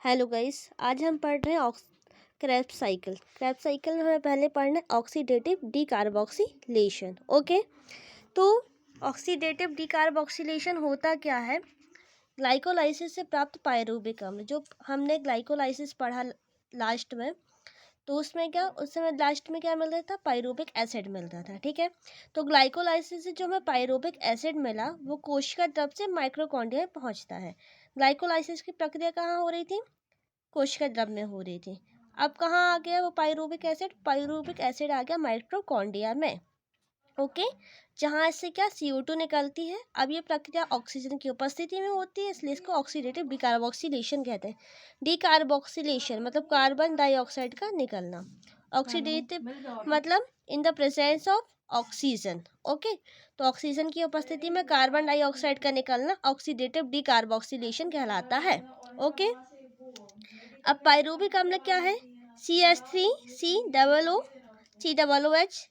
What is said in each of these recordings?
Hello guys, आज हम पढ़ रहे हैं क्रेब्स साइकिल। क्रेब्स साइकिल में हमें पहले पढ़ना है ऑक्सीडेटिव डीकार्बोक्सिलेशन। ओके, तो ऑक्सीडेटिव डीकार्बोक्सिलेशन होता क्या है? ग्लाइकोलाइसिस से प्राप्त पायरूविक अम्ल, जो हमने ग्लाइकोलाइसिस पढ़ा लास्ट में, तो उसमें क्या उस समय लास्ट में क्या मिल रहा था? पायरूविक एसिड मिल रहा था। ठीक है, तो ग्लाइकोलाइसिस से जो हमें पायरूविक एसिड मिला वो कोशिका द्रव से माइक्रोकॉन्ड्रिया में पहुंचता है। ग्लाइकोलाइसिस की प्रक्रिया कहाँ हो रही थी? कोशिका द्रव में हो रही थी। अब कहाँ आ गया वो पायरूविक एसिड? पायरूविक एसिड आ गया माइटोकॉन्ड्रिया में। ओके, जहाँ से क्या CO2 निकलती है। अब ये प्रक्रिया ऑक्सीजन की उपस्थिति में होती है, इसलिए इसको ऑक्सीडेटिव डीकार्बोक्सिलेशन कहते हैं। डीकार्बोक्सिलेशन मतलब कार्बन डाइऑक्साइड का निकलना, ऑक्सीडेटिव मतलब in the presence of oxygen. Okay, तो ऑक्सीजन की उपस्थिति में कार्बन डाइऑक्साइड का निकलना ऑक्सीडेटिव डीकार्बोक्सिलेशन कहलाता है। ओके, अब पायरूविक अम्ल क्या है? CH3COOH,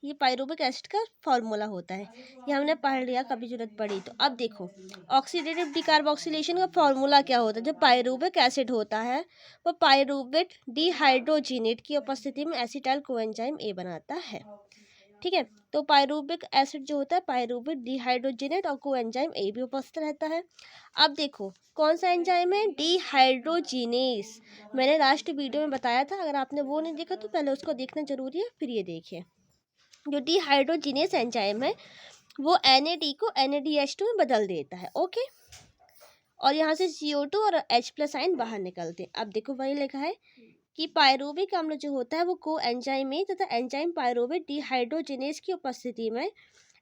ये पायरूविक एसिड का फॉर्मूला होता है। ये हमने पढ़ लिया, कभी जरूरत पड़ी तो। अब देखो ऑक्सीडेटिव डीकार्बोक्सिलेशन का फॉर्मूला क्या होता है? जो पायरूविक एसिड होता है वो पायरूवेट डिहाइड्रोजिनेट की उपस्थिति में एसिटाइल कोएंजाइम ए बनाता है। ठीक है, तो पायरूविक एसिड जो होता है पायरूवेट डिहाइड्रोजिनेट और कोएंजाइम ए भी उपस्थित रहता है। अब देखो कौन सा एंजाइम है? डिहाइड्रोजिनेस। मैंने लास्ट वीडियो में बताया था, अगर आपने वो नहीं देखा तो पहले उसको देखना जरूरी है, फिर ये देखिए। जो डिहाइड्रोजिनेस एंजाइम है वो NAD को NADH2 में बदल देता है। ओके, और यहाँ से CO2 और H+ आयन बाहर निकलते हैं। अब देखो वही लिखा है कि पायरूविक अम्ल जो होता है वो को एंजाइम ए तथा एंजाइम पायरूवेट डिहाइड्रोजिनेस की उपस्थिति में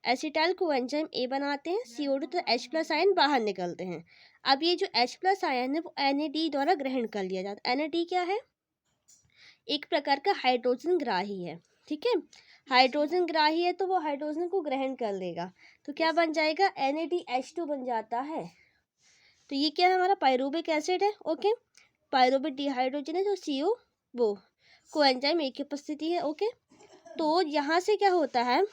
एसिटाइल कोएंजाइम ए बनाते हैं। CO2 तथा H+ आयन बाहर निकलते हैं। अब ये जो H+ आयन है वो NAD द्वारा ग्रहण कर लिया जाता है। NAD क्या है? एक प्रकार का हाइड्रोजन ग्राही है। ठीक है, हाइड्रोजन ग्राही है तो वो हाइड्रोजन को ग्रहण कर लेगा, तो क्या बन जाएगा? NADH2 बन जाता है। तो ये क्या है? हमारा पायरूविक एसिड है। ओके, पायरूवेट डिहाइड्रोजिनेस और CO वो कोएंजाइम ए की उपस्थिति है। ओके, तो यहाँ से क्या होता है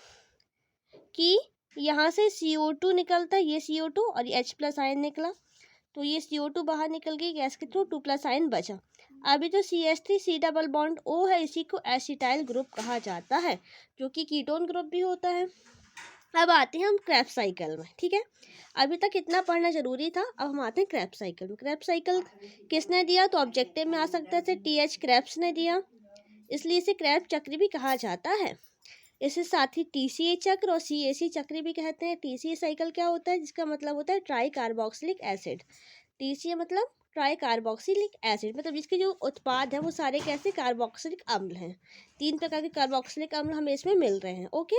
कि यहाँ से CO2 निकलता है, ये CO2 और ये H+ आयन निकला, तो ये CO2 बाहर निकल गई गैस के थ्रू, 2+ आयन बचा। अभी जो CH3C डबल बॉन्ड O है इसी को एसिटाइल ग्रुप कहा जाता है, जो कि कीटोन ग्रुप भी होता है। अब आते हैं हम क्रेब्स साइकिल में। ठीक है, अभी तक इतना पढ़ना जरूरी था, अब हम आते हैं क्रेब्स साइकिल में। क्रेब्स साइकिल किसने दिया? तो ऑब्जेक्टिव में आ सकता है TH क्रेब्स ने दिया, इसलिए इसे क्रेब्स चक्र भी कहा जाता है। इसके साथ ही TCA चक्र और CAC चक्र भी कहते हैं। TCA साइकिल क्या होता है? जिसका मतलब होता है ट्राई कार्बोक्सिलिक एसिड। TCA मतलब ट्राई कार्बोक्सिलिक एसिड, मतलब इसके जो उत्पाद हैं वो सारे कैसे? कार्बोक्सिलिक अम्ल हैं। 3 प्रकार के कार्बोक्सिलिक अम्ल हमें इसमें मिल रहे हैं। ओके,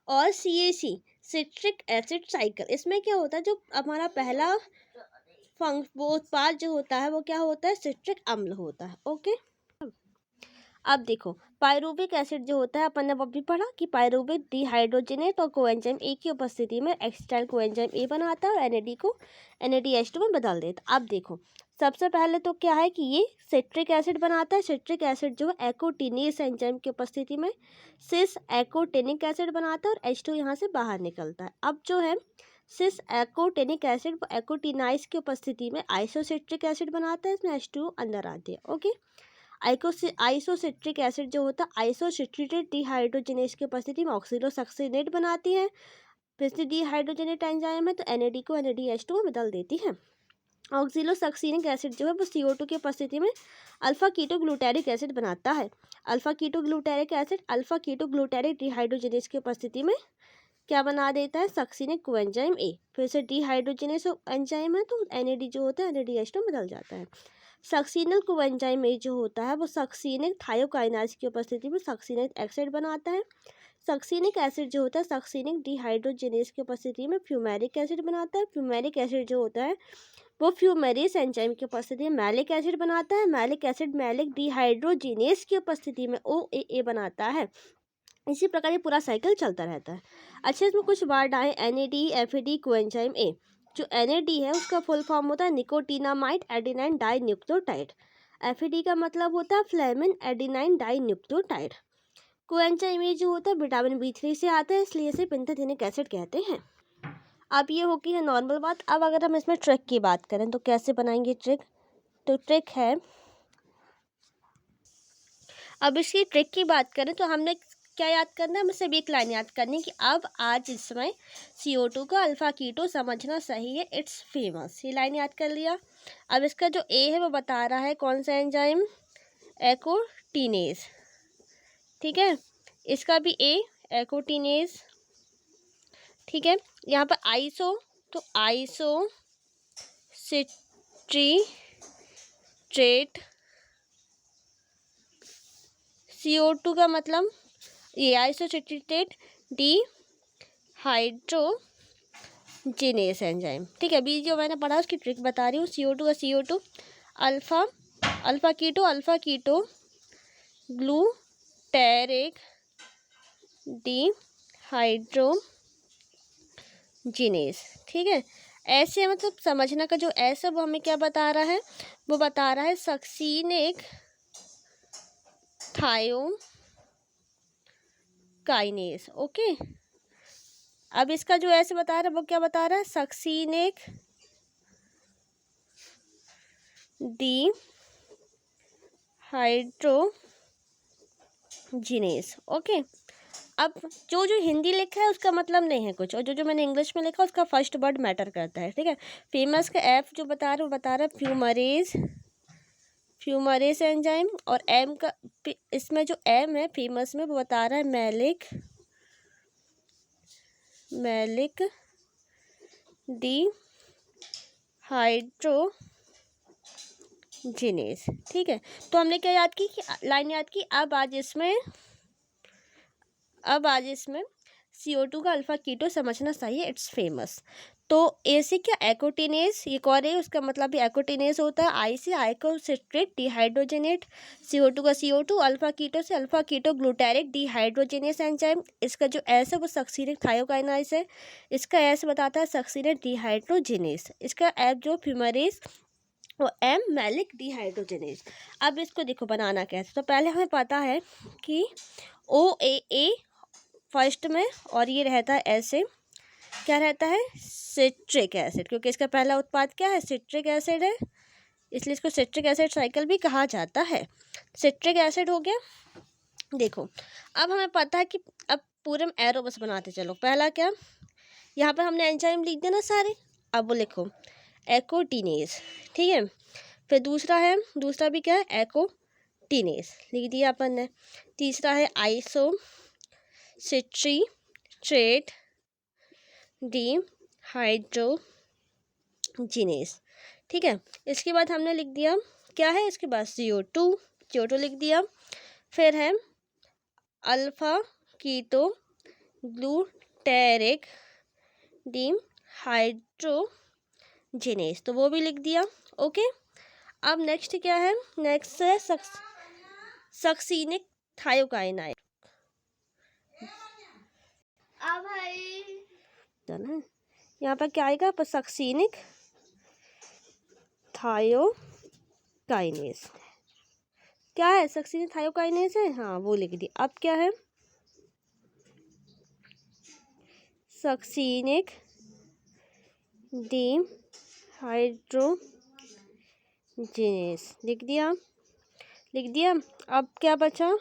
और CAC सिट्रिक एसिड साइकिल, इसमें क्या होता है? जो हमारा पहला वो उत्पाद जो होता है वो क्या होता है? सिट्रिक अम्ल होता है। ओके, अब देखो पायरूविक एसिड जो होता है, अपन ने अभी पढ़ा कि पायरूविक डिहाइड्रोजिनेट और कोएंजाइम ए की उपस्थिति में एसिटाइल कोएंजाइम ए बनाता है और NAD को NADH2 में बदल देता। अब देखो सबसे पहले तो क्या है कि ये सिट्रिक एसिड बनाता है। सिट्रिक एसिड जो है एकोटिनेस एंजाइम की उपस्थिति में सिस एकोटेनिक एसिड बनाता है और H2 यहाँ से बाहर निकलता है। अब जो है सिस एकोटेनिक एसिड वो एकोटिनाइस की उपस्थिति में आइसोसिट्रिक एसिड बनाता है, इसमें H2 अंदर आती है। ओके, आइसोसिट्रिक एसिड जो होता है आइसोसिट्रेटेड डिहाइड्रोजिनेस की उपस्थिति में ऑक्सीलोसक्सिनेट बनाती है। फिर से डिहाइड्रोजिनेट एंजाइम है तो NAD को NADH2 में बदल देती है। ऑक्सीलोसक्सिनिक एसिड जो है वो CO2 की उपस्थिति में अल्फा कीटो ग्लूटेरिक एसिड बनाता है। Alpha keto glutaric acid alpha keto glutaric dehydrogenase की उपस्थिति में क्या बना देता है? Succinic coenzyme A. फिर से डिहाइड्रोजिनेस एंजाइम है तो NAD जो होता है NADH2 में बदल जाता है। सक्सिनल कोएंजाइम ए जो होता है वो सक्सिनिक थायोकाइनाज की उपस्थिति में सक्सिनिक एसिड बनाता है। सक्सिनिक एसिड जो होता है सक्सिनिक डिहाइड्रोजिनेस की उपस्थिति में फ्यूमेरिक एसिड बनाता है। फ्यूमेरिक एसिड जो होता है वो फ्यूमेरेस एंजाइम की उपस्थिति में मैलिक एसिड बनाता है। मैलिक एसिड मैलिक डिहाइड्रोजिनेस की उपस्थिति में OAA बनाता है। इसी प्रकार ये पूरा साइकिल चलता रहता है। अच्छा, इसमें कुछ वर्ड आए NAD FAD कोएंजाइम ए। जो NAD है उसका फुल फॉर्म होता है nicotinamide adenine dinucleotide. FAD का मतलब होता है flavin adenine dinucleotide. Coenzyme A जो होता है विटामिन B3 से आता है, इसलिए इसे पेंटाथेनिक एसिड कहते हैं। अब ये होगी है नॉर्मल बात। अब अगर हम इसमें ट्रिक की बात करें तो कैसे बनाएंगे ट्रिक? तो ट्रिक है, अब इसकी ट्रिक की बात करें तो हमने क्या याद करना है, हमें सिर्फ एक लाइन याद करनी है कि अब आज इसमें CO2 का अल्फा कीटो समझना सही है, इट्स फेमस। ये लाइन याद कर लिया। अब इसका जो ए है वो बता रहा है कौन सा एंजाइम, एकोटिनेज, ठीक है। इसका भी ए, एकोटिनेज, ठीक है। यहाँ पर आइसो, तो आइसो सिट्रीट्रेट, CO2 का मतलब ये आइसोसिट्रीटेट डिहाइड्रोजिनेस एंजाइम, ठीक है। अभी जो मैंने पढ़ा उसकी ट्रिक बता रही हूँ। CO2 का CO2, alpha keto glutaric dehydrogenase, ठीक है। ऐसे मतलब समझना का जो ऐसा वो हमें क्या बता रहा है, वो बता रहा है सक्सीनिक थायोकाइनेस, ओके। अब इसका जो ऐसे बता रहा है वो क्या बता रहा है, सक्सीनिक डिहाइड्रोजिनेस, ओके। अब जो जो हिंदी लिखा है उसका मतलब नहीं है कुछ, और जो जो मैंने इंग्लिश में लिखा उसका फर्स्ट वर्ड मैटर करता है, ठीक है। फेमस का एफ जो बता रहा है वो बता रहा है फ्यूमरेज एंजाइम, और एम का, इसमें जो एम है फेमस में वो बता रहा है मैलिक डिहाइड्रोजिनेस, ठीक है। तो हमने क्या याद की, लाइन याद की, अब आज इसमें CO2 का अल्फा कीटो समझना सही है, इट्स फेमस। तो ए से क्या, एकोटिनेज, ये कौन है, उसका मतलब भी एकोटिनेज होता है। आई से आइकोसिट्रेट डिहाइड्रोजिनेट, CO2 का CO2, अल्फा कीटो से alpha keto glutaric dehydrogenase enzyme. इसका जो एस है वो सक्सीनिक थायोकाइनेस है, इसका एस बताता है सक्सीनिक डिहाइड्रोजिनेस, इसका एफ जो फ्यूमरेज और एम मैलिक डिहाइड्रोजिनेस। अब इसको देखो बनाना कैसे, तो पहले हमें पता है कि OAA फर्स्ट में, और ये रहता है ऐसे, क्या रहता है, सिट्रिक एसिड, क्योंकि इसका पहला उत्पाद क्या है, सिट्रिक एसिड है, इसलिए इसको सिट्रिक एसिड साइकिल भी कहा जाता है। सिट्रिक एसिड हो गया। देखो अब हमें पता है कि अब पूरे में एरो बस बनाते चलो। पहला क्या, यहाँ पर हमने एंजाइम लिख दिया ना सारे, अब वो लिखो एकोटिनेज, ठीक है। फिर दूसरा भी क्या है, एकोटिनेज लिख दिया अपन ने। तीसरा है आइसोसिट्रीट्रेट डिहाइड्रोजिनेस, ठीक है। इसके बाद हमने लिख दिया क्या है, इसके बाद CO2 लिख दिया। फिर है अल्फा कीटो ग्लूटेरिक डिहाइड्रोजिनेस, तो वो भी लिख दिया, ओके। अब नेक्स्ट क्या है, नेक्स्ट है सक्सीनिक थायोकाइनाइड, यहाँ पर क्या आएगा, पर सक्सीनिक थायोकाइनेस, क्या है, सक्सीनिक थायोकाइनेस है, हाँ वो लिख दी। अब क्या है, सक्सीनिक डिहाइड्रोजिनेस लिख दिया। अब क्या बचा,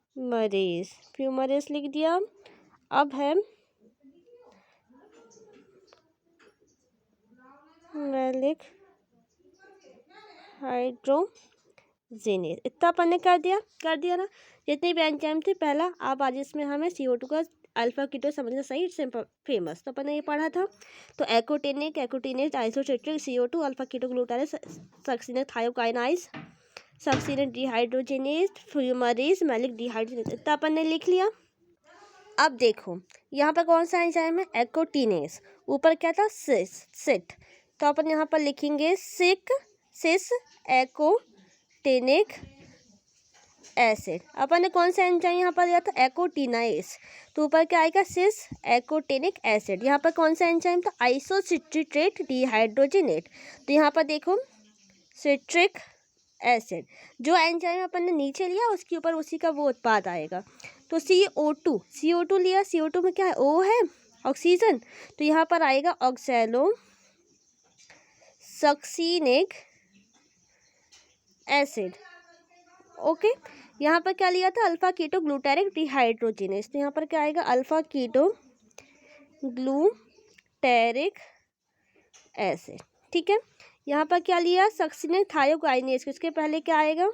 फ्यूमरेज लिख दिया। अब है मैलिक हाइड्रोजिनेस, इतना अपन ने कर दिया ना जितने भी एंजाइम थे पहला। अब आज इसमें हमें CO2 का अल्फा कीटो समझना सही, इट्स फेमस, तो अपन ने ये पढ़ा था। तो aconitase isocitric CO2 alpha keto glutarase succinic thiokinase succinic dehydrogenase fumarase malic dehydrogenase, इतना अपन ने लिख लिया। अब देखो यहाँ पर कौन सा एंजाइम है, एकोटिनेज, ऊपर क्या था, सिट, तो अपन यहाँ पर लिखेंगे सिस एकोटिनिक एसिड। अपन ने कौन सा एंजाइम यहाँ पर लिया था, एकोटिनाइज, तो ऊपर क्या आएगा, सिस एकोटिनिक एसिड। यहाँ पर कौन सा एंजाइम था, आइसोसिट्रीट्रेट डिहाइड्रोजिनेट, तो यहाँ पर देखो सिट्रिक एसिड। जो एंजाइम अपन ने नीचे लिया उसके ऊपर उसी का वो उत्पाद आएगा। तो CO2 लिया, CO2 में क्या है, O है, ऑक्सीजन, तो यहाँ पर आएगा ऑक्सैलो सक्सीनिक एसिड। ओके, यहाँ पर क्या लिया था, अल्फा कीटो ग्लूटारिक डिहाइड्रोजिनेस। तो यहाँ पर क्या आएगा, अल्फा कीटो ग्लूटारिक एसिड। ठीक है, यहाँ पर क्या लिया, सक्सीनिक थायोकाइनेज। इसके पहले क्या आएगा,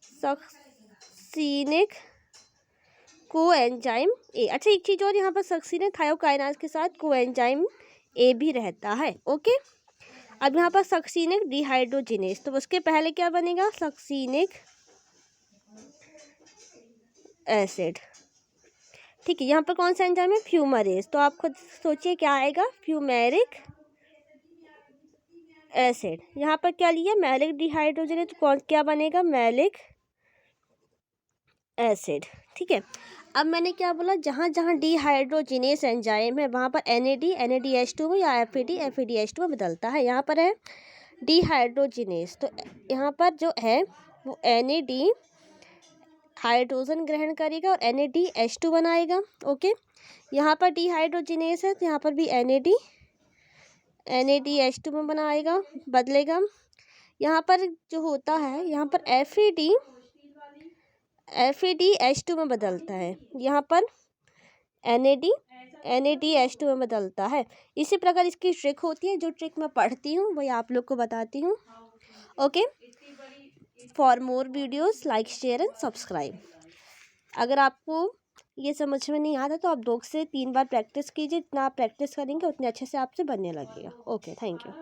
सक्सीनिक कोएंजाइम ए। अच्छा, एक चीज़ और, यहाँ पर सक्सीनिक थायोकाइनेज के साथ कोएंजाइम ए भी रहता है। ओके, अब यहाँ पर सक्सीनिक डिहाइड्रोजिनेस, तो उसके पहले क्या बनेगा, सक्सीनिक एसिड। ठीक है, यहाँ पर कौन सा एंजाइम है, फ्यूमरेज। तो आप खुद सोचिए क्या आएगा, फ्यूमेरिक एसिड। यहाँ पर क्या लिया, मैलिक डिहाइड्रोजिनेस, तो कौन क्या बनेगा, मैलिक एसिड। ठीक है, अब मैंने क्या बोला, जहाँ जहाँ डिहाइड्रोजिनेस एंजाइम है वहाँ पर NADH2 में या FADH2 में बदलता है। यहाँ पर है डिहाइड्रोजिनेस, तो यहाँ पर जो है वो NAD हाइड्रोजन ग्रहण करेगा और NADH2 बनाएगा। ओके, यहाँ पर डिहाइड्रोजिनेस है तो यहाँ पर भी NADH2 में बनाएगा, बदलेगा। यहाँ पर जो होता है, यहाँ पर FADH2 में बदलता है, यहाँ पर NADH2 में बदलता है। इसी प्रकार इसकी ट्रिक होती है, जो ट्रिक मैं पढ़ती हूँ वही आप लोग को बताती हूँ। Okay, for more videos like share and subscribe. अगर आपको ये समझ में नहीं आता तो आप 2 से 3 बार प्रैक्टिस कीजिए। जितना आप प्रैक्टिस करेंगे उतने अच्छे से आपसे बनने लगेगा। Okay, thank you.